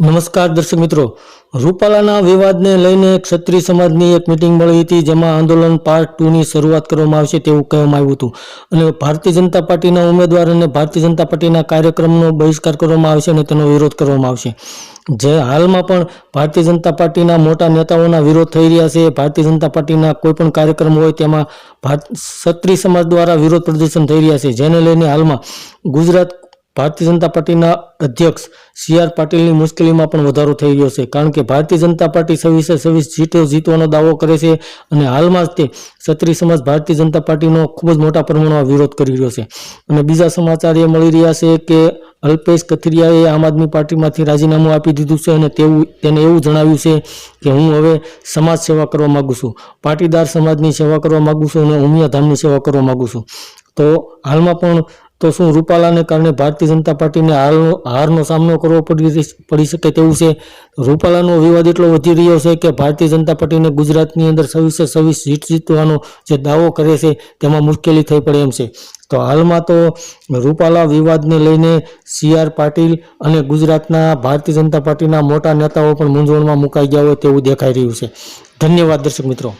નમસ્કાર દર્શક મિત્રો, રૂપાલાના વિવાદને લઈને ક્ષત્રિય સમાજની એક મિટિંગ મળી હતી, જેમાં આંદોલન પાર્ટ 2ની શરૂઆત કરવામાં આવશે તેવું કહેવામાં આવ્યું હતું અને ભારતીય જનતા પાર્ટીના ઉમેદવાર અને ભારતીય જનતા પાર્ટીના કાર્યક્રમનો બહિષ્કાર કરવામાં આવશે અને તેનો વિરોધ કરવામાં આવશે। જે હાલમાં પણ ભારતીય જનતા પાર્ટીના મોટા નેતાઓના વિરોધ થઈ રહ્યા છે। ભારતીય જનતા પાર્ટીના કોઈ પણ કાર્યક્રમ હોય તેમાં ક્ષત્રિય સમાજ દ્વારા વિરોધ પ્રદર્શન થઈ રહ્યા છે, જેને લઈને હાલમાં ગુજરાત ભારતીય જનતા પાર્ટીના અધ્યક્ષ સી.આર. પાટીલની મુશ્કેલીમાં પણ વધારો થઈ રહ્યો છે, કારણ કે ભારતીય જનતા પાર્ટી 26 સીટો જીતવાનો દાવો કરે છે અને હાલમાં જ તે ક્ષત્રિય સમાજ ભારતીય જનતા પાર્ટીનો ખૂબ જ મોટા પ્રમાણમાં વિરોધ કરી રહ્યો છે। અને બીજા સમાચાર એ મળી રહ્યા છે કે અલ્પેશ કથિરિયાએ આમ આદમી પાર્ટીમાંથી રાજીનામું આપી દીધું છે અને તેને એવું જણાવ્યું છે કે હું હવે સમાજ સેવા કરવા માગું છું, પાટીદાર સમાજની સેવા કરવા માગું છું અને ઉમિયાધામની સેવા કરવા માગું છું। તો હાલમાં પણ તો શું રૂપાલાને કારણે ભારતીય જનતા પાર્ટીને હારનો સામનો કરવો પડી શકે તેવું છે। રૂપાલાનો વિવાદ એટલો વધી રહ્યો છે કે ભારતીય જનતા પાર્ટીને ગુજરાતની અંદર 26 સીટ જીતવાનો જે દાવો કરે છે તેમાં મુશ્કેલી થઈ પડે એમ છે। તો હાલમાં તો રૂપાલા વિવાદને લઈને સી.આર. પાટીલ અને ગુજરાતના ભારતીય જનતા પાર્ટીના મોટા નેતાઓ પણ મૂંઝવણમાં મુકાઈ ગયા હોય તેવું દેખાઈ રહ્યું છે। ધન્યવાદ દર્શક મિત્રો।